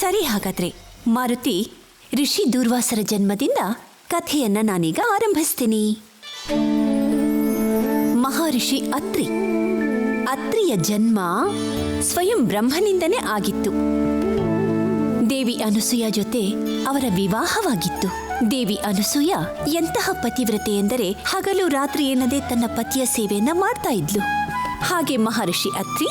ಸರಿ, ಹಾಗಾದ್ರೆ ಮಾರುತಿ, ಋಷಿ ದೂರ್ವಾಸರ ಜನ್ಮದಿಂದ ಕಥೆಯನ್ನ ನಾನೀಗ ಆರಂಭಿಸ್ತೀನಿ. ಮಹರ್ಷಿ ಅತ್ರಿಯ ಜನ್ಮ ಸ್ವಯಂ ಬ್ರಹ್ಮನಿಂದನೇ ಆಗಿತ್ತು. ದೇವಿ ಅನಸೂಯ ಜೊತೆ ಅವರ ವಿವಾಹವಾಗಿತ್ತು. ದೇವಿ ಅನಸೂಯ ಎಂತಹ ಪತಿವ್ರತೆ ಎಂದರೆ ಹಗಲು ರಾತ್ರಿ ಎನ್ನದೇ ತನ್ನ ಪತಿಯ ಸೇವೆಯನ್ನ ಮಾಡ್ತಾ ಇದ್ಲು. ಹಾಗೆ ಮಹರ್ಷಿ ಅತ್ರಿ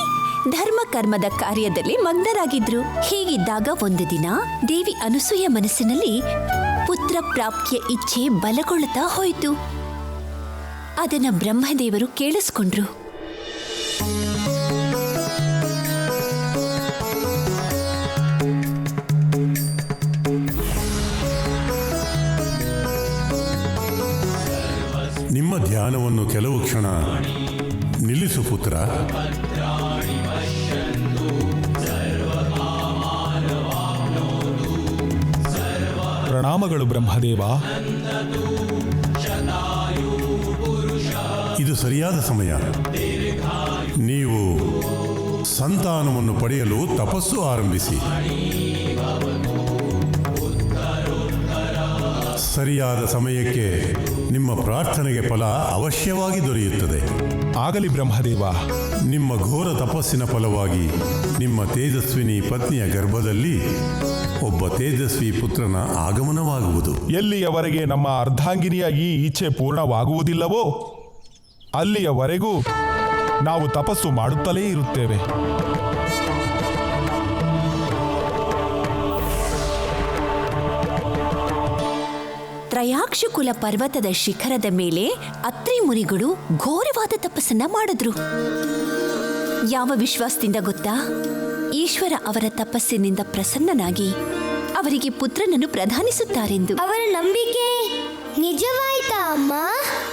ಧರ್ಮ ಕರ್ಮದ ಕಾರ್ಯದಲ್ಲಿ ಮಗ್ನರಾಗಿದ್ರು. ಹೀಗಿದ್ದಾಗ ಒಂದು ದಿನ ದೇವಿ ಅನಸೂಯ ಮನಸ್ಸಿನಲ್ಲಿ ಪುತ್ರ ಪ್ರಾಪ್ತಿಯ ಇಚ್ಛೆ ಬಲಗೊಳ್ಳುತ್ತಾ ಹೋಯಿತು. ಅದನ್ನ ಬ್ರಹ್ಮದೇವರು ಕೇಳಿಸ್ಕೊಂಡ್ರು. ನಿಮ್ಮ ಧ್ಯಾನವನ್ನು ಕೆಲವು ಕ್ಷಣ ನಿಲ್ಲಿಸು ಪುತ್ರ. ಪ್ರಣಾಮಗಳು ಬ್ರಹ್ಮದೇವ. ಇದು ಸರಿಯಾದ ಸಮಯ. ನೀವು ಸಂತಾನವನ್ನು ಪಡೆಯಲು ತಪಸ್ಸು ಆರಂಭಿಸಿ. ಸರಿಯಾದ ಸಮಯಕ್ಕೆ ನಿಮ್ಮ ಪ್ರಾರ್ಥನೆಗೆ ಫಲ ಅವಶ್ಯವಾಗಿ ದೊರೆಯುತ್ತದೆ. ಆಗಲಿ ಬ್ರಹ್ಮದೇವ. ನಿಮ್ಮ ಘೋರ ತಪಸ್ಸಿನ ಫಲವಾಗಿ ನಿಮ್ಮ ತೇಜಸ್ವಿನಿ ಪತ್ನಿಯ ಗರ್ಭದಲ್ಲಿ ಒಬ್ಬ ತೇಜಸ್ವಿ ಪುತ್ರನ ಆಗಮನವಾಗುವುದು. ಎಲ್ಲಿಯವರೆಗೆ ನಮ್ಮ ಅರ್ಧಾಂಗಿನಿಯ ಈ ಇಚ್ಛೆ ಪೂರ್ಣವಾಗುವುದಿಲ್ಲವೋ ಅಲ್ಲಿಯವರೆಗೂ ನಾವು ತಪಸ್ಸು ಮಾಡುತ್ತಲೇ ಇರುತ್ತೇವೆ. ತ್ರಯಾಕ್ಷುಕುಲ ಪರ್ವತದ ಶಿಖರದ ಮೇಲೆ ಅತ್ರಿ ಮುನಿಗಳು ಘೋರವಾದ ತಪಸ್ಸನ್ನ ಮಾಡಿದ್ರು. ಯಾವ ವಿಶ್ವಾಸದಿಂದ ಗೊತ್ತಾ? ಈಶ್ವರ ಅವರ ತಪಸ್ಸಿನಿಂದ ಪ್ರಸನ್ನನಾಗಿ ಅವರಿಗೆ ಪುತ್ರನನ್ನು ಪ್ರದಾನಿಸುತ್ತಾರೆಂದು. ಅವರ ನಂಬಿಕೆ ನಿಜವಾಯ್ತಾ ಅಮ್ಮ?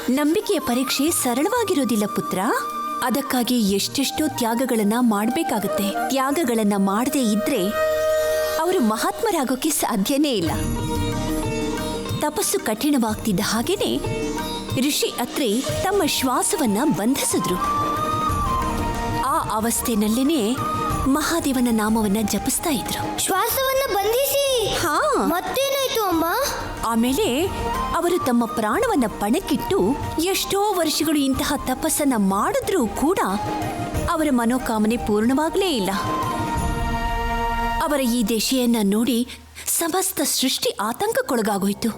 ನಂಬಿಕೆಯ ಪರೀಕ್ಷೆ ಸರಳವಾಗಿರೋದಿಲ್ಲ ಪುತ್ರ. ಅದಕ್ಕಾಗಿ ಎಷ್ಟೆಷ್ಟೋ ತ್ಯಾಗಗಳನ್ನ ಮಾಡಬೇಕಾಗುತ್ತೆ. ತ್ಯಾಗಗಳನ್ನ ಮಾಡದೇ ಇದ್ರೆ ಅವರು ಮಹಾತ್ಮರಾಗೋಕೆ ಸಾಧ್ಯನೇ ಇಲ್ಲ. ತಪಸ್ಸು ಕಠಿಣವಾಗ್ತಿದ್ದ ಹಾಗೇನೆ ಋಷಿ ಅತ್ರಿ ತಮ್ಮ ಶ್ವಾಸವನ್ನ ಬಂಧಿಸಿದ್ರು. ಆ ಅವಸ್ಥೆನಲ್ಲೇನೆ ಮಹಾದೇವನ ನಾಮವನ್ನ ಜಪಿಸ್ತಾ ಇದ್ರು. ಶ್ವಾಸವನ್ನ ಬಂಧಿಸಿ? ಹಾ. ಮತ್ತೇನಾಯ್ತು ಅಮ್ಮ? ಆಮೇಲೆ ಅವರು ತಮ್ಮ ಪ್ರಾಣವನ್ನ ಪಣಕ್ಕಿಟ್ಟು ಎಷ್ಟೋ ವರ್ಷಗಳು ಇಂತಹ ತಪಸ್ಸನ್ನ ಮಾಡಿದ್ರೂ ಕೂಡ ಅವರ ಮನೋಕಾಮನೆ ಪೂರ್ಣವಾಗಲೇ ಇಲ್ಲ. ಅವರ ಈ ದಶೆಯನ್ನ ನೋಡಿ ಸಮಸ್ತ ಸೃಷ್ಟಿ ಆತಂಕಕ್ಕೊಳಗಾಗೋಯ್ತು.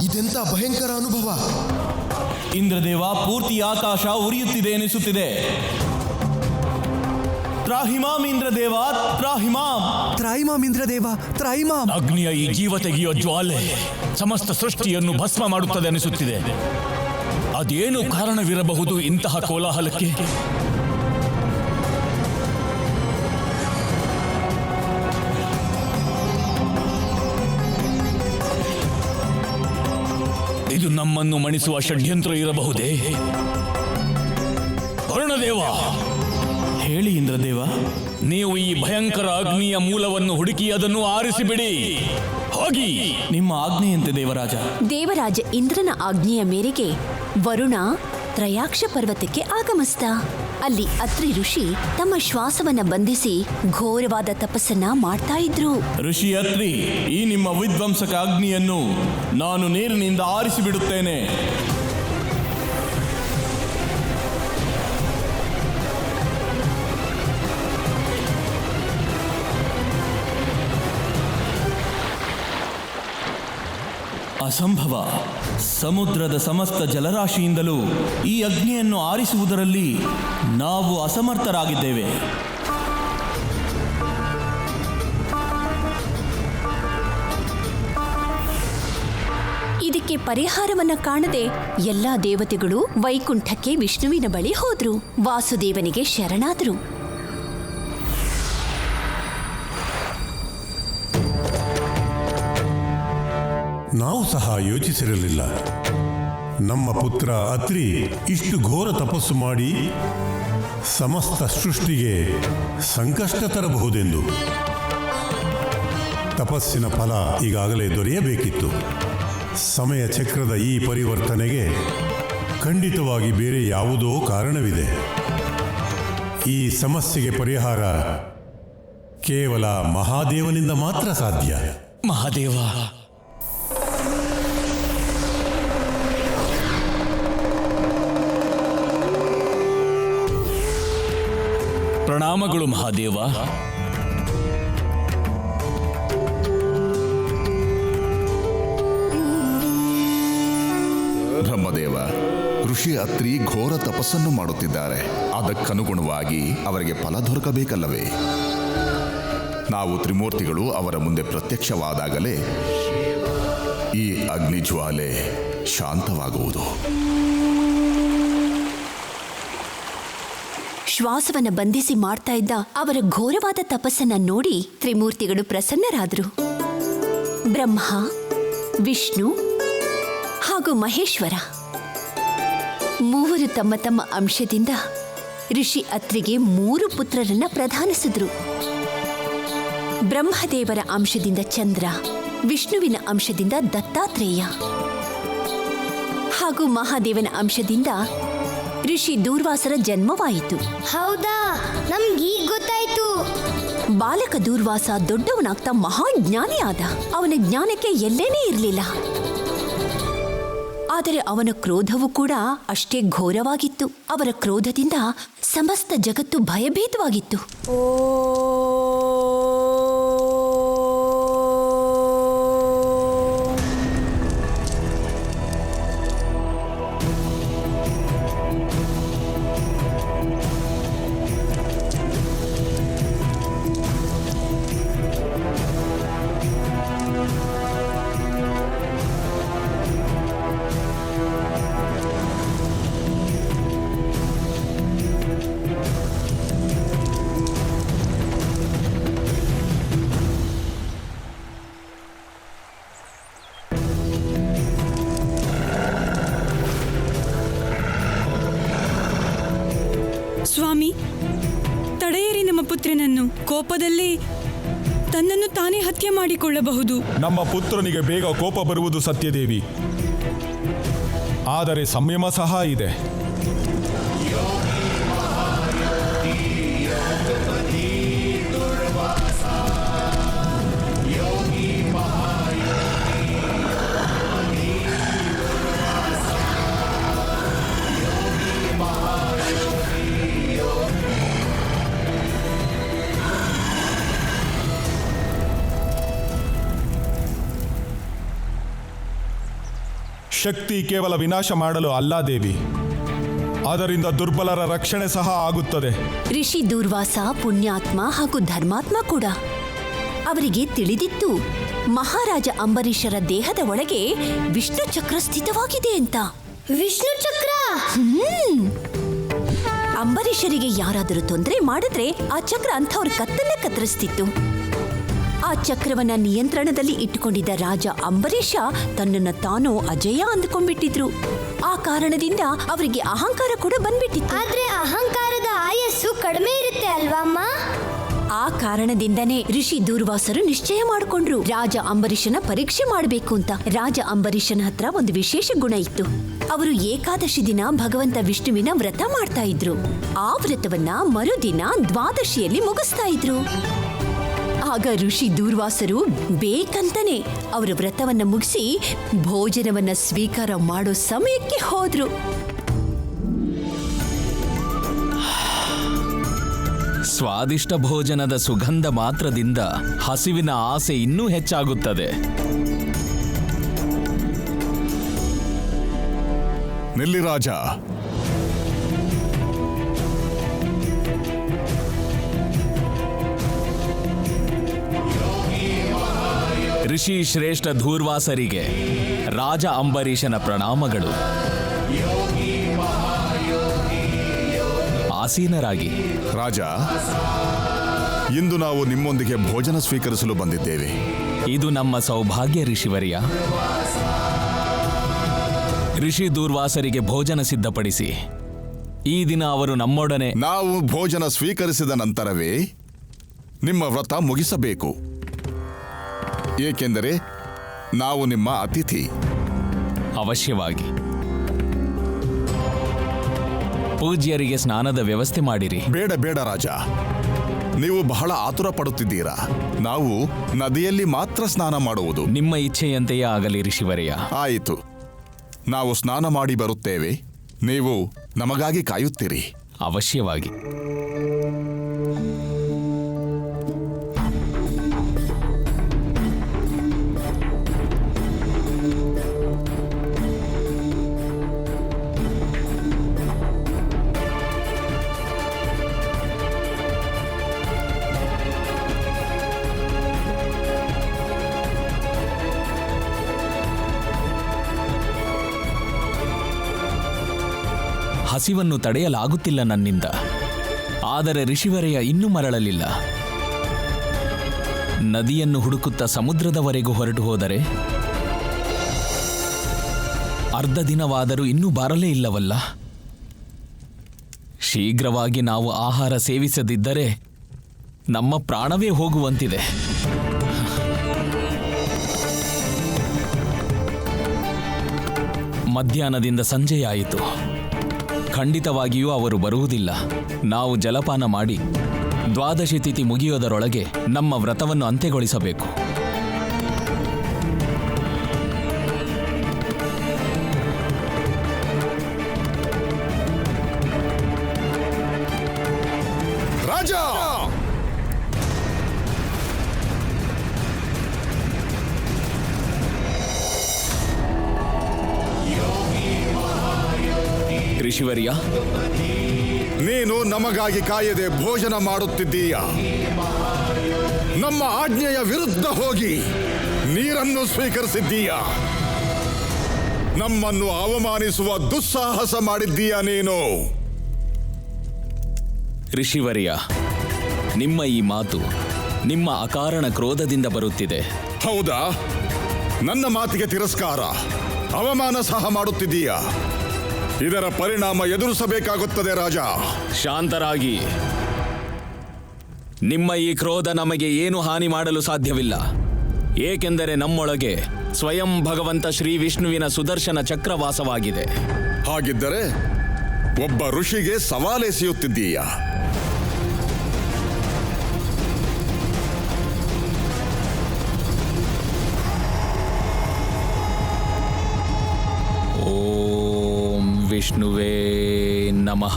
ಇದೆಂತ ಭಯಂಕರ ಅನುಭವ! ಇಂದ್ರದೇವ, ಪೂರ್ತಿ ಆಕಾಶ ಉರಿಯುತ್ತಿದೆ ಎನಿಸುತ್ತಿದೆ. ತ್ರಾಹಿಮಾಂ ಇಂದ್ರದೇವ, ತ್ರಾಹಿಮಾಂ. ತ್ರಾಹಿಮಾಂ ಇಂದ್ರದೇವ, ತ್ರಾಹಿಮಾಂ. ಅಗ್ನಿಯ ಈ ಜೀವ ತೆಗೆಯುವ ಜ್ವಾಲೆ ಸಮಸ್ತ ಸೃಷ್ಟಿಯನ್ನು ಭಸ್ಮ ಮಾಡುತ್ತದೆ ಅನಿಸುತ್ತಿದೆ. ಅದೇನು ಕಾರಣವಿರಬಹುದು ಇಂತಹ ಕೋಲಾಹಲಕ್ಕೆ? ಇದು ನಮ್ಮನ್ನು ಮಣಿಸುವ ಷಡ್ಯಂತ್ರ ಇರಬಹುದೇ? ವರುಣದೇವ, ಹೇಳಿ ಇಂದ್ರದೇವ. ನೀವು ಈ ಭಯಂಕರ ಅಗ್ನಿಯ ಮೂಲವನ್ನು ಹುಡುಕಿ ಅದನ್ನು ಆರಿಸಿಬಿಡಿ. ಹೋಗಿ. ನಿಮ್ಮ ಆಜ್ಞೆಯಂತೆ ದೇವರಾಜ. ದೇವರಾಜ ಇಂದ್ರನ ಆಜ್ಞೆಯ ಮೇರೆಗೆ ವರುಣ ತ್ರಯಾಕ್ಷ ಪರ್ವತಕ್ಕೆ ಆಗಮಿಸಿದ. ಅಲ್ಲಿ ಅತ್ರಿ ಋಷಿ ತಮ್ಮ ಶ್ವಾಸವನ್ನ ಬಂಧಿಸಿ ಘೋರವಾದ ತಪಸ್ಸನ್ನ ಮಾಡ್ತಾ ಇದ್ರು. ಋಷಿ ಅತ್ರಿ, ಈ ನಿಮ್ಮ ವಿಧ್ವಂಸಕ ಅಗ್ನಿಯನ್ನು ನಾನು ನೀರಿನಿಂದ ಆರಿಸಿಬಿಡುತ್ತೇನೆ. ಅಸಂಭವ. ಸಮುದ್ರದ ಸಮಸ್ತ ಜಲರಾಶಿಯಿಂದಲೂ ಈ ಅಗ್ನಿಯನ್ನು ಆರಿಸುವುದರಲ್ಲಿ ನಾವು ಅಸಮರ್ಥರಾಗಿದ್ದೇವೆ. ಇದಕ್ಕೆ ಪರಿಹಾರವನ್ನ ಕಾಣದೆ ಎಲ್ಲಾ ದೇವತೆಗಳು ವೈಕುಂಠಕ್ಕೆ ವಿಷ್ಣುವಿನ ಬಳಿ ಹೋದ್ರು. ವಾಸುದೇವನಿಗೆ ಶರಣಾದ್ರು. ನಾವು ಸಹ ಯೋಚಿಸಿರಲಿಲ್ಲ. ನಮ್ಮ ಪುತ್ರ ಅತ್ರಿ ಇಷ್ಟು ಘೋರ ತಪಸ್ಸು ಮಾಡಿ ಸಮಸ್ತ ಸೃಷ್ಟಿಗೆ ಸಂಕಷ್ಟ ತರಬಹುದೆಂದು. ತಪಸ್ಸಿನ ಫಲ ಈಗಾಗಲೇ ದೊರೆಯಬೇಕಿತ್ತು. ಸಮಯ ಚಕ್ರದ ಈ ಪರಿವರ್ತನೆಗೆ ಖಂಡಿತವಾಗಿ ಬೇರೆ ಯಾವುದೋ ಕಾರಣವಿದೆ. ಈ ಸಮಸ್ಯೆಗೆ ಪರಿಹಾರ ಕೇವಲ ಮಹಾದೇವನಿಂದ ಮಾತ್ರ ಸಾಧ್ಯ. ಮಹಾದೇವ, ಪ್ರಣಾಮಗಳು ಮಹಾದೇವ. ಬ್ರಹ್ಮದೇವ, ಋಷಿ ಅತ್ರಿ ಘೋರ ತಪಸ್ಸನ್ನು ಮಾಡುತ್ತಿದ್ದಾರೆ. ಅದಕ್ಕನುಗುಣವಾಗಿ ಅವರಿಗೆ ಫಲ ದೊರಕಬೇಕಲ್ಲವೇ? ನಾವು ತ್ರಿಮೂರ್ತಿಗಳು ಅವರ ಮುಂದೆ ಪ್ರತ್ಯಕ್ಷವಾದಾಗಲೇ ಈ ಅಗ್ನಿಜ್ವಾಲೆ ಶಾಂತವಾಗುವುದು. ಶ್ವಾಸವನ್ನ ಬಂಧಿಸಿ ಮಾಡ್ತಾ ಇದ್ದ ಅವರ ಘೋರವಾದ ತಪಸ್ಸನ್ನ ನೋಡಿ ತ್ರಿಮೂರ್ತಿಗಳು ಪ್ರಸನ್ನರಾದರು. ಬ್ರಹ್ಮ, ವಿಷ್ಣು ಹಾಗೂ ಮಹೇಶ್ವರ ಮೂವರು ತಮ್ಮ ತಮ್ಮ ಅಂಶದಿಂದ ಋಷಿ ಅತ್ರಿಗೆ 3 ಪುತ್ರರನ್ನ ಪ್ರದಾನಿಸಿದ್ರು. ಬ್ರಹ್ಮದೇವರ ಅಂಶದಿಂದ ಚಂದ್ರ, ವಿಷ್ಣುವಿನ ಅಂಶದಿಂದ ದತ್ತಾತ್ರೇಯ ಹಾಗೂ ಮಹಾದೇವನ ಅಂಶದಿಂದ ಋಷಿ ದೂರ್ವಾಸರ ಜನ್ಮವಾಯಿತು. ಹೌದಾ, ನಮ್ಗೀಗ ಗೊತ್ತಾಯ್ತು. ಬಾಲಕ ದೂರ್ವಾಸ ದೊಡ್ಡವನಾಗ್ತಾ ಮಹಾಜ್ಞಾನಿ ಆದ. ಅವನ ಜ್ಞಾನಕ್ಕೆ ಎಲ್ಲೇನೇ ಇರಲಿಲ್ಲ. ಆದರೆ ಅವನ ಕ್ರೋಧವೂ ಕೂಡ ಅಷ್ಟೇ ಘೋರವಾಗಿತ್ತು. ಅವರ ಕ್ರೋಧದಿಂದ ಸಮಸ್ತ ಜಗತ್ತು ಭಯಭೀತವಾಗಿತ್ತು. ಸ್ವಾಮಿ, ತಡೆಯಿರಿ ನಮ್ಮ ಪುತ್ರನನ್ನು. ಕೋಪದಲ್ಲಿ ತನ್ನನ್ನು ತಾನೇ ಹತ್ಯೆ ಮಾಡಿಕೊಳ್ಳಬಹುದು. ನಮ್ಮ ಪುತ್ರನಿಗೆ ಬೇಗ ಕೋಪ ಬರುವುದು ಸತ್ಯದೇವಿ. ಆದರೆ ಸಂಯಮ ಸಹ ಇದೆ. ಶಕ್ತಿ ಕೇವಲ ವಿನಾಶ ಮಾಡಲು ಅಲ್ಲ ದೇವಿ, ಅದರಿಂದ ದುರ್ಬಲರ ರಕ್ಷಣೆ ಸಹ ಆಗುತ್ತದೆ. ಋಷಿ ದೂರ್ವಾಸ ಪುಣ್ಯಾತ್ಮ ಹಾಗೂ ಧರ್ಮಾತ್ಮ ಕೂಡ. ಅವರಿಗೆ ತಿಳಿದಿತ್ತು ಮಹಾರಾಜ ಅಂಬರೀಷರ ದೇಹದ ಒಳಗೆ ವಿಷ್ಣು ಚಕ್ರ ಸ್ಥಿತವಾಗಿದೆ ಅಂತ. ವಿಷ್ಣು ಚಕ್ರ? ಅಂಬರೀಷರಿಗೆ ಯಾರಾದರೂ ತೊಂದರೆ ಮಾಡಿದ್ರೆ ಆ ಚಕ್ರ ಅಂಥವ್ರ ಕತ್ತನ್ನ ಕತ್ತರಿಸ್ತಿತ್ತು. ಆ ಚಕ್ರವನ್ನ ನಿಯಂತ್ರಣದಲ್ಲಿ ಇಟ್ಟುಕೊಂಡಿದ್ದ ರಾಜ ಅಂಬರೀಷ ತನ್ನನ್ನು ತಾನು ಅಜಯ ಅಂದ್ಕೊಂಡ್ಬಿಟ್ಟಿದ್ರು. ಆ ಕಾರಣದಿಂದ ಅವರಿಗೆ ಅಹಂಕಾರ ಕೂಡ ಬಂದ್ಬಿಟ್ಟಿತ್ತು. ಆದ್ರೆ ಅಹಂಕಾರದ ಆಯಸ್ಸು ಕಡಿಮೆ ಇರುತ್ತೆ ಅಲ್ವಾ ಅಮ್ಮ? ಆ ಕಾರಣದಿಂದನೇ ಋಷಿ ದೂರ್ವಾಸರು ನಿಶ್ಚಯ ಮಾಡಿಕೊಂಡ್ರು ರಾಜ ಅಂಬರೀಷನ ಪರೀಕ್ಷೆ ಮಾಡಬೇಕು ಅಂತ. ರಾಜ ಅಂಬರೀಷನ ಹತ್ರ ಒಂದು ವಿಶೇಷ ಗುಣ ಇತ್ತು. ಅವರು ಏಕಾದಶಿ ದಿನ ಭಗವಂತ ವಿಷ್ಣುವಿನ ವ್ರತ ಮಾಡ್ತಾ ಇದ್ರು. ಆ ವ್ರತವನ್ನ ಮರುದಿನ ದ್ವಾದಶಿಯಲ್ಲಿ ಮುಗಿಸ್ತಾ ಇದ್ರು. ಆಗ ಋಷಿ ದೂರ್ವಾಸರು ಬೇಕಂತಾನೆ ಅವರ ವ್ರತವನ್ನ ಮುಗಿಸಿ ಭೋಜನವನ್ನ ಸ್ವೀಕಾರ ಮಾಡೋ ಸಮಯಕ್ಕೆ ಹೋದ್ರು. ಸ್ವಾದಿಷ್ಟ ಭೋಜನದ ಸುಗಂಧ ಮಾತ್ರದಿಂದ ಹಸಿವಿನ ಆಸೆ ಇನ್ನೂ ಹೆಚ್ಚಾಗುತ್ತದೆ. ನಿಲ್ಲಿ ರಾಜ. ಋಷಿ ಶ್ರೇಷ್ಠ ಧೂರ್ವಾಸರಿಗೆ ರಾಜ ಅಂಬರೀಷನ ಪ್ರಣಾಮಗಳು. ಆಸೀನರಾಗಿ. ರಾಜ, ಇಂದು ನಾವು ನಿಮ್ಮೊಂದಿಗೆ ಭೋಜನ ಸ್ವೀಕರಿಸಲು ಬಂದಿದ್ದೇವೆ. ಇದು ನಮ್ಮ ಸೌಭಾಗ್ಯ ಋಷಿವರ್ಯ. ಋಷಿ ದೂರ್ವಾಸರಿಗೆ ಭೋಜನ ಸಿದ್ಧಪಡಿಸಿ. ಈ ದಿನ ಅವರು ನಮ್ಮೊಡನೆ. ನಾವು ಭೋಜನ ಸ್ವೀಕರಿಸಿದ ನಂತರವೇ ನಿಮ್ಮ ವ್ರತ ಮುಗಿಸಬೇಕು, ಏಕೆಂದರೆ ನಾವು ನಿಮ್ಮ ಅತಿಥಿ. ಅವಶ್ಯವಾಗಿ. ಪೂಜ್ಯರಿಗೆ ಸ್ನಾನದ ವ್ಯವಸ್ಥೆ ಮಾಡಿರಿ. ಬೇಡ ಬೇಡ ರಾಜ, ನೀವು ಬಹಳ ಆತುರ ಪಡುತ್ತಿದ್ದೀರಾ. ನಾವು ನದಿಯಲ್ಲಿ ಮಾತ್ರ ಸ್ನಾನ ಮಾಡುವುದು. ನಿಮ್ಮ ಇಚ್ಛೆಯಂತೆಯೇ ಆಗಲಿ ಋಷಿವರ್ಯ. ಆಯಿತು, ನಾವು ಸ್ನಾನ ಮಾಡಿ ಬರುತ್ತೇವೆ. ನೀವು ನಮಗಾಗಿ ಕಾಯುತ್ತೀರಿ. ಅವಶ್ಯವಾಗಿ. ಹಸಿವನ್ನು ತಡೆಯಲಾಗುತ್ತಿಲ್ಲ ನನ್ನಿಂದ. ಆದರೆ ಋಷಿವರ್ಯ ಇನ್ನೂ ಮರಳಲಿಲ್ಲ. ನದಿಯನ್ನು ಹುಡುಕುತ್ತಾ ಸಮುದ್ರದವರೆಗೂ ಹೊರಟು ಹೋದರೆ ಅರ್ಧ ದಿನವಾದರೂ ಇನ್ನೂ ಬರಲೇ ಇಲ್ಲವಲ್ಲ. ಶೀಘ್ರವಾಗಿ ನಾವು ಆಹಾರ ಸೇವಿಸದಿದ್ದರೆ ನಮ್ಮ ಪ್ರಾಣವೇ ಹೋಗುವಂತಿದೆ. ಮಧ್ಯಾಹ್ನದಿಂದ ಸಂಜೆಯಾಯಿತು. ಖಂಡಿತವಾಗಿಯೂ ಅವರು ಬರುವುದಿಲ್ಲ. ನಾವು ಜಲಪಾನ ಮಾಡಿ ದ್ವಾದಶಿ ತಿಥಿ ಮುಗಿಯೋದರೊಳಗೆ ನಮ್ಮ ವ್ರತವನ್ನು ಅಂತ್ಯಗೊಳಿಸಬೇಕು. ರಾಜ, ಋಷಿವರ್ಯ, ನೀನು ನಮಗಾಗಿ ಕಾಯದೆ ಭೋಜನ ಮಾಡುತ್ತಿದ್ದೀಯ. ನಮ್ಮ ಆಜ್ಞೆಯ ವಿರುದ್ಧ ಹೋಗಿ ನೀರನ್ನು ಸ್ವೀಕರಿಸಿದ್ದೀಯ. ನಮ್ಮನ್ನು ಅವಮಾನಿಸುವ ದುಸ್ಸಾಹಸ ಮಾಡಿದ್ದೀಯ ನೀನು. ಋಷಿವರ್ಯ, ನಿಮ್ಮ ಈ ಮಾತು ನಿಮ್ಮ ಅಕಾರಣ ಕ್ರೋಧದಿಂದ ಬರುತ್ತಿದೆ. ಹೌದಾ? ನನ್ನ ಮಾತಿಗೆ ತಿರಸ್ಕಾರ, ಅವಮಾನ ಸಹ ಮಾಡುತ್ತಿದ್ದೀಯ. ಇದರ ಪರಿಣಾಮ ಎದುರಿಸಬೇಕಾಗುತ್ತದೆ ರಾಜ. ಶಾಂತರಾಗಿ. ನಿಮ್ಮ ಈ ಕ್ರೋಧ ನಮಗೆ ಏನು ಹಾನಿ ಮಾಡಲು ಸಾಧ್ಯವಿಲ್ಲ. ಏಕೆಂದರೆ ನಮ್ಮೊಳಗೆ ಸ್ವಯಂ ಭಗವಂತ ಶ್ರೀ ವಿಷ್ಣುವಿನ ಸುದರ್ಶನ ಚಕ್ರವಾಸವಾಗಿದೆ. ಹಾಗಿದ್ದರೆ ಒಬ್ಬ ಋಷಿಗೆ ಸವಾಲೆಸೆಯುತ್ತಿದ್ದೀಯ. ವಿಷ್ಣುವೇ ನಮಃ.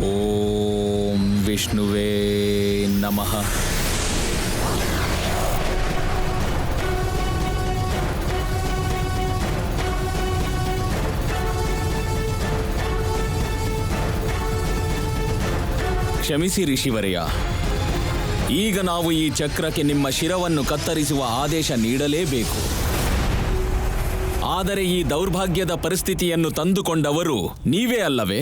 ಓಂ ವಿಷ್ಣುವೇ ನಮಃ. ಕ್ಷಮಿಸಿ ಋಷಿವರ್ಯ, ಈಗ ನಾವು ಈ ಚಕ್ರಕ್ಕೆ ನಿಮ್ಮ ಶಿರವನ್ನು ಕತ್ತರಿಸುವ ಆದೇಶ ನೀಡಲೇಬೇಕು. ಆದರೆ ಈ ದೌರ್ಭಾಗ್ಯದ ಪರಿಸ್ಥಿತಿಯನ್ನು ತಂದುಕೊಂಡವರು ನೀವೇ ಅಲ್ಲವೇ?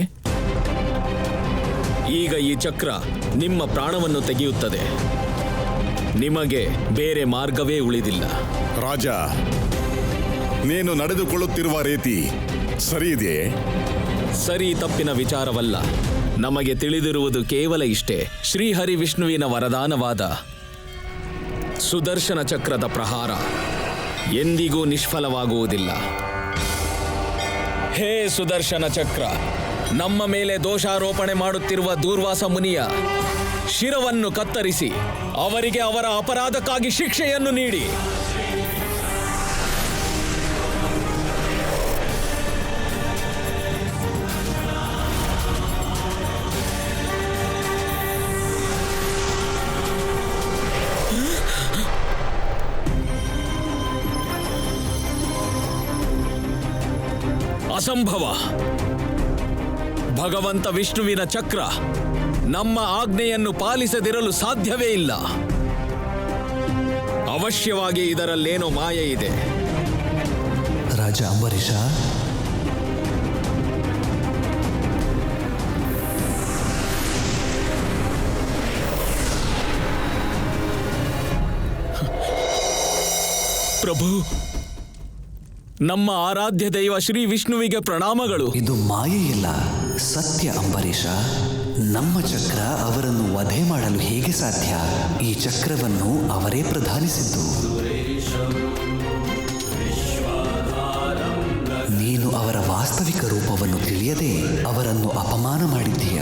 ಈಗ ಈ ಚಕ್ರ ನಿಮ್ಮ ಪ್ರಾಣವನ್ನು ತೆಗೆಯುತ್ತದೆ. ನಿಮಗೆ ಬೇರೆ ಮಾರ್ಗವೇ ಉಳಿದಿಲ್ಲ. ರಾಜ, ನೀನು ನಡೆದುಕೊಳ್ಳುತ್ತಿರುವ ರೀತಿ ಸರಿ ಇದೆಯೇ? ಸರಿ ತಪ್ಪಿನ ವಿಚಾರವಲ್ಲ. ನಮಗೆ ತಿಳಿದಿರುವುದು ಕೇವಲ ಇಷ್ಟೇ: ಶ್ರೀಹರಿ ವಿಷ್ಣುವಿನ ವರದಾನವಾದ ಸುದರ್ಶನ ಚಕ್ರದ ಪ್ರಹಾರ ಎಂದಿಗೂ ನಿಷ್ಫಲವಾಗುವುದಿಲ್ಲ. ಹೇ ಸುದರ್ಶನ ಚಕ್ರ, ನಮ್ಮ ಮೇಲೆ ದೋಷಾರೋಪಣೆ ಮಾಡುತ್ತಿರುವ ದೂರ್ವಾಸ ಮುನಿಯ ಶಿರವನ್ನು ಕತ್ತರಿಸಿ ಅವರಿಗೆ ಅವರ ಅಪರಾಧಕ್ಕಾಗಿ ಶಿಕ್ಷೆಯನ್ನು ನೀಡಿ. ಅಸಂಭವ. ಭಗವಂತ ವಿಷ್ಣುವಿನ ಚಕ್ರ ನಮ್ಮ ಆಜ್ಞೆಯನ್ನು ಪಾಲಿಸದಿರಲು ಸಾಧ್ಯವೇ ಇಲ್ಲ. ಅವಶ್ಯವಾಗಿ ಇದರಲ್ಲೇನೋ ಮಾಯೆ ಇದೆ. ರಾಜ ಅಂಬರೀಷ, ಪ್ರಭು, ನಮ್ಮ ಆರಾಧ್ಯ ದೈವ ಶ್ರೀ ವಿಷ್ಣುವಿಗೆ ಪ್ರಣಾಮಗಳು. ಇದು ಮಾಯೆಯಿಲ್ಲ, ಸತ್ಯ ಅಂಬರೀಷ. ನಮ್ಮ ಚಕ್ರ ಅವರನ್ನು ವಧೆ ಮಾಡಲು ಹೇಗೆ ಸಾಧ್ಯ? ಈ ಚಕ್ರವನ್ನು ಅವರೇ ಪ್ರಧಾನಿಸಿದ್ದು. ನೀನು ಅವರ ವಾಸ್ತವಿಕ ರೂಪವನ್ನು ತಿಳಿಯದೆ ಅವರನ್ನು ಅಪಮಾನ ಮಾಡಿದ್ದೀಯ.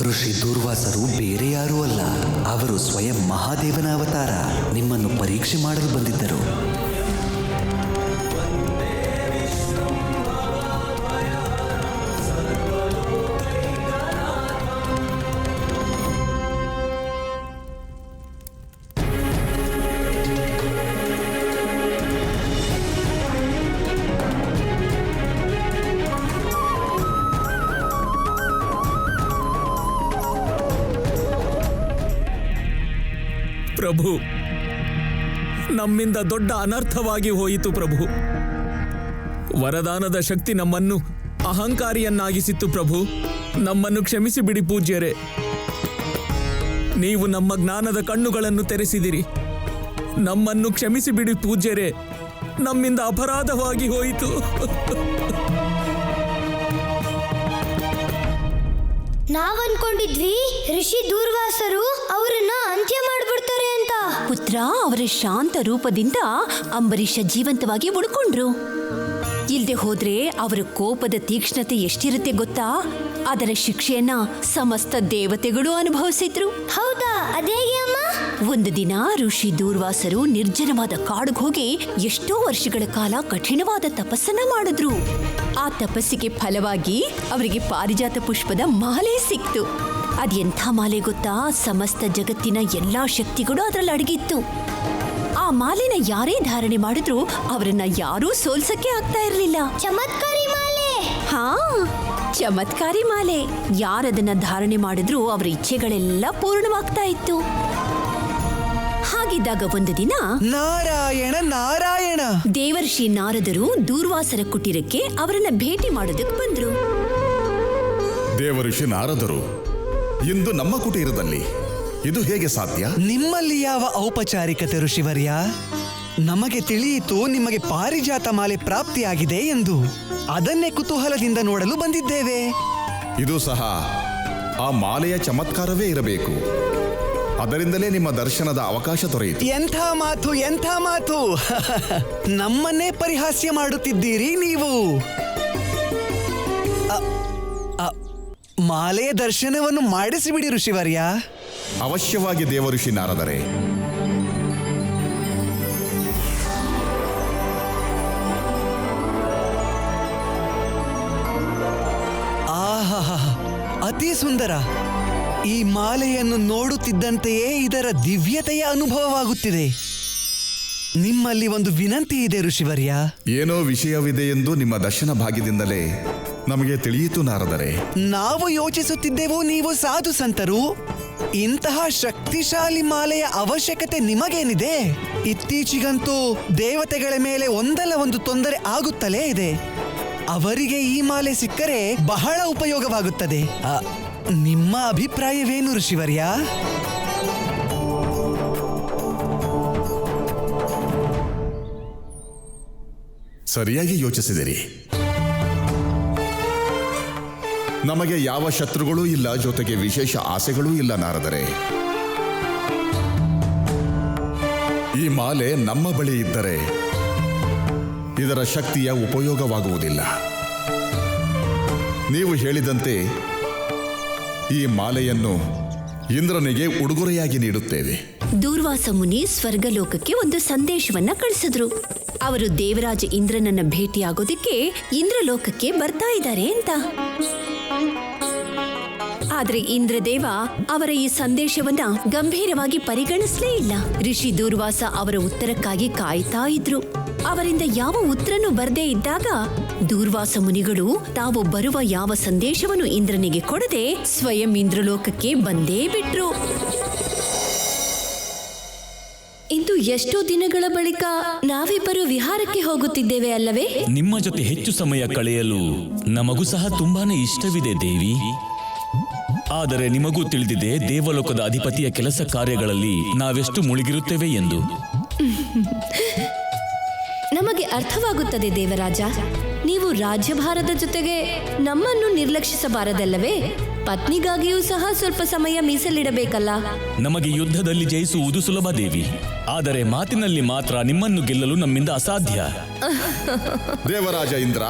ಋಷಿ ದೂರ್ವಾಸರು ಬೇರೆ ಯಾರೂ ಅಲ್ಲ, ಅವರು ಸ್ವಯಂ ಮಹಾದೇವನ ಅವತಾರ. ನಿಮ್ಮನ್ನು ಪರೀಕ್ಷೆ ಮಾಡಲು ಬಂದಿದ್ದರು. ಪ್ರಭು, ನಮ್ಮಿಂದ ದೊಡ್ಡ ಅನರ್ಥವಾಗಿ ಹೋಯಿತು ಪ್ರಭು. ವರದಾನದ ಶಕ್ತಿ ನಮ್ಮನ್ನು ಅಹಂಕಾರಿಯನ್ನಾಗಿಸಿತ್ತು ಪ್ರಭು. ನಮ್ಮನ್ನು ಕ್ಷಮಿಸಿ ಬಿಡಿ ಪೂಜ್ಯರೇ. ನೀವು ನಮ್ಮ ಜ್ಞಾನದ ಕಣ್ಣುಗಳನ್ನು ತೆರೆಸಿದಿರಿ. ನಮ್ಮನ್ನು ಕ್ಷಮಿಸಿ ಬಿಡಿ ಪೂಜ್ಯರೇ. ನಮ್ಮಿಂದ ಅಪರಾಧವಾಗಿ ಹೋಯಿತು. ನಾವನ್ಕೊಂಡಿದ್ವಿ ಋಷಿ ದೂರ್ವಾಸರು ಅವರನ್ನ ಅಂತ್ಯ ಮಾಡ್ಬಿಡ್ತಾರೆ ಅಂತ. ಪುತ್ರ, ಅವರ ಶಾಂತ ರೂಪದಿಂದ ಅಂಬರೀಷ ಜೀವಂತವಾಗಿ ಉಳ್ಕೊಂಡ್ರು. ಇಲ್ದೆ ಹೋದ್ರೆ ಅವರ ಕೋಪದ ತೀಕ್ಷ್ಣತೆ ಎಷ್ಟಿರುತ್ತೆ ಗೊತ್ತಾ? ಅದರ ಶಿಕ್ಷೆಯನ್ನ ಸಮಸ್ತ ದೇವತೆಗಳು ಅನುಭವಿಸಿದ್ರು. ಹೌದಾ? ಅದೇಗೆ ಅಮ್ಮ? ಒಂದು ದಿನ ಋಷಿ ದೂರ್ವಾಸರು ನಿರ್ಜನವಾದ ಕಾಡಿಗೆ ಹೋಗಿ ಎಷ್ಟೋ ವರ್ಷಗಳ ಕಾಲ ಕಠಿಣವಾದ ತಪಸ್ಸನ್ನ ಮಾಡಿದ್ರು. ಆ ತಪಸ್ಸಿಗೆ ಫಲವಾಗಿ ಅವರಿಗೆ ಪಾರಿಜಾತ ಪುಷ್ಪದ ಮಾಲೆ ಸಿಕ್ತು. ಅದೆಂಥ ಮಾಲೆ ಗೊತ್ತಾ? ಸಮಸ್ತ ಜಗತ್ತಿನ ಎಲ್ಲಾ ಶಕ್ತಿಗಳು ಅದರಲ್ಲಿ ಅಡಗಿತ್ತು. ಆ ಮಾಲೆನ ಯಾರೇ ಧಾರಣೆ ಮಾಡಿದ್ರು ಅವರನ್ನ ಯಾರೂ ಸೋಲ್ಸಕ್ಕೆ ಆಗ್ತಾ ಇರಲಿಲ್ಲ. ಚಮತ್ಕಾರಿ ಮಾಲೆ. ಹಾ, ಚಮತ್ಕಾರಿ ಮಾಲೆ. ಯಾರದನ್ನ ಧಾರಣೆ ಮಾಡಿದ್ರು ಅವರ ಇಚ್ಛೆಗಳೆಲ್ಲ ಪೂರ್ಣವಾಗ್ತಾ ಇತ್ತು. ಹಾಗಿದ್ದಾಗ ಒಂದು ದಿನ ನಾರಾಯಣ ನಾರಾಯಣ, ದೇವರ್ಷಿ ನಾರದರು ದೂರ್ವಾಸರ ಕುಟೀರಕ್ಕೆ ಅವರನ್ನ ಭೇಟಿ ಮಾಡೋದಕ್ಕೆ ಬಂದ್ರು. ದೇವಋಷಿ ನಾರದರು ಇಂದು ನಮ್ಮ ಕುಟೀರದಲ್ಲಿ? ಇದು ಹೇಗೆ ಸಾಧ್ಯ? ನಿಮ್ಮಲ್ಲಿ ಯಾವ ಔಪಚಾರಿಕತೆ ಋಷಿವರ್ಯ? ನಮಗೆ ತಿಳಿಯಿತು ನಿಮಗೆ ಪಾರಿಜಾತ ಮಾಲೆ ಪ್ರಾಪ್ತಿಯಾಗಿದೆ ಎಂದು. ಅದನ್ನೇ ಕುತೂಹಲದಿಂದ ನೋಡಲು ಬಂದಿದ್ದೇವೆ. ಇದು ಸಹ ಆ ಮಾಲೆಯ ಚಮತ್ಕಾರವೇ ಇರಬೇಕು. ಅದರಿಂದಲೇ ನಿಮ್ಮ ದರ್ಶನದ ಅವಕಾಶ ದೊರೆಯಿತು. ಎಂಥ ಮಾತು, ಎಂಥ ಮಾತು! ನಮ್ಮನ್ನೇ ಪರಿಹಾಸ್ಯ ಮಾಡುತ್ತಿದ್ದೀರಿ ನೀವು. ಮಾಲೆಯ ದರ್ಶನವನ್ನು ಮಾಡಿಸಿಬಿಡಿ ಋಷಿವರ್ಯ. ಅವಶ್ಯವಾಗಿ ದೇವಋಷಿ ನಾರದರೆ. ಆಹಾ, ಅತಿ ಸುಂದರ. ಈ ಮಾಲೆಯನ್ನು ನೋಡುತ್ತಿದ್ದಂತೆಯೇ ಇದರ ದಿವ್ಯತೆಯ ಅನುಭವವಾಗುತ್ತಿದೆ. ನಿಮ್ಮಲ್ಲಿ ಒಂದು ವಿನಂತಿ ಇದೆ ಋಷಿವರ್ಯ. ಏನೋ ವಿಷಯವಿದೆ ಎಂದು ನಿಮ್ಮ ದರ್ಶನ ಭಾಗ್ಯದಿಂದಲೇ ನಮಗೆ ತಿಳಿಯಿತು ನಾರದರೆ. ನಾವು ಯೋಚಿಸುತ್ತಿದ್ದೆವು ನೀವು ಸಾಧು ಸಂತರು. ಇಂತಹ ಶಕ್ತಿಶಾಲಿ ಮಾಲೆಯ ಅವಶ್ಯಕತೆ ನಿಮಗೇನಿದೆ? ಇತ್ತೀಚಿಗಂತೂ ದೇವತೆಗಳ ಮೇಲೆ ಒಂದಲ್ಲ ಒಂದು ತೊಂದರೆ ಆಗುತ್ತಲೇ ಇದೆ. ಅವರಿಗೆ ಈ ಮಾಲೆ ಸಿಕ್ಕರೆ ಬಹಳ ಉಪಯೋಗವಾಗುತ್ತದೆ. ನಿಮ್ಮ ಅಭಿಪ್ರಾಯವೇನು ಋಷಿವರ್ಯ? ಸರಿಯಾಗಿ ಯೋಚಿಸಿದಿರಿ. ನಮಗೆ ಯಾವ ಶತ್ರುಗಳೂ ಇಲ್ಲ, ಜೊತೆಗೆ ವಿಶೇಷ ಆಸೆಗಳೂ ಇಲ್ಲ ನಾರದರೆ. ಈ ಮಾಲೆ ನಮ್ಮ ಬಳಿ ಇದ್ದರೆ ಇದರ ಶಕ್ತಿಯ ಉಪಯೋಗವಾಗುವುದಿಲ್ಲ. ನೀವು ಹೇಳಿದಂತೆ ಈ ಮಾಲೆಯನ್ನು ಇಂದ್ರನಿಗೆ ಉಡುಗೊರೆಯಾಗಿ ನೀಡುತ್ತೇವೆ. ದೂರ್ವಾಸ ಮುನಿ ಸ್ವರ್ಗಲೋಕಕ್ಕೆ ಒಂದು ಸಂದೇಶವನ್ನ ಕಳಿಸಿದ್ರು. ಅವರು ದೇವರಾಜ ಇಂದ್ರನನ್ನ ಭೇಟಿಯಾಗೋದಿಕ್ಕೆ ಇಂದ್ರಲೋಕಕ್ಕೆ ಬರ್ತಾ ಇದ್ದಾರೆ ಅಂತ. ಆದ್ರೆ ಇಂದ್ರದೇವ ಅವರ ಈ ಸಂದೇಶವನ್ನ ಗಂಭೀರವಾಗಿ ಪರಿಗಣಿಸಲೇ ಇಲ್ಲ. ಋಷಿ ದೂರ್ವಾಸ ಅವರ ಉತ್ತರಕ್ಕಾಗಿ ಕಾಯ್ತಾ ಇದ್ರು. ಅವರಿಂದ ಯಾವ ಉತ್ತರನೂ ಬರದೇ ಇದ್ದಾಗ ದೂರ್ವಾಸ ಮುನಿಗಳು ತಾವು ಬರುವ ಯಾವ ಸಂದೇಶವನ್ನು ಇಂದ್ರನಿಗೆ ಕೊಡದೆ ಸ್ವಯಂ ಇಂದ್ರಲೋಕಕ್ಕೆ ಬಂದೇ ಬಿಟ್ರು. ಇಂದು ಎಷ್ಟೋ ದಿನಗಳ ಬಳಿಕ ನಾವಿಬ್ಬರು ವಿಹಾರಕ್ಕೆ ಹೋಗುತ್ತಿದ್ದೇವೆ ಅಲ್ಲವೇ? ನಿಮ್ಮ ಜೊತೆ ಹೆಚ್ಚು ಸಮಯ ಕಳೆಯಲು ನಮಗೂ ಸಹ ತುಂಬಾನೇ ಇಷ್ಟವಿದೆ ದೇವಿ. ಆದರೆ ನಿಮಗೂ ತಿಳಿದಿದೆ ದೇವಲೋಕದ ಅಧಿಪತಿಯ ಕೆಲಸ ಕಾರ್ಯಗಳಲ್ಲಿ ನಾವೆಷ್ಟು ಮುಳುಗಿರುತ್ತೇವೆ ಎಂದು. ನಮಗೆ ಅರ್ಥವಾಗುತ್ತದೆ ದೇವರಾಜ. ನೀವು ರಾಜ್ಯಭಾರದ ಜೊತೆಗೆ ನಮ್ಮನ್ನು ನಿರ್ಲಕ್ಷಿಸಬಾರದಲ್ಲವೇ? ಪತ್ನಿಗಾಗಿಯೂ ಸಹ ಸ್ವಲ್ಪ ಸಮಯ ಮೀಸಲಿಡಬೇಕಲ್ಲ. ನಮಗೆ ಯುದ್ಧದಲ್ಲಿ ಜಯಿಸುವುದು ಸುಲಭ ದೇವಿ, ಆದರೆ ಮಾತಿನಲ್ಲಿ ಮಾತ್ರ ನಿಮ್ಮನ್ನು ಗೆಲ್ಲಲು ನಮ್ಮಿಂದ ಅಸಾಧ್ಯ. ದೇವರಾಜ ಇಂದ್ರ,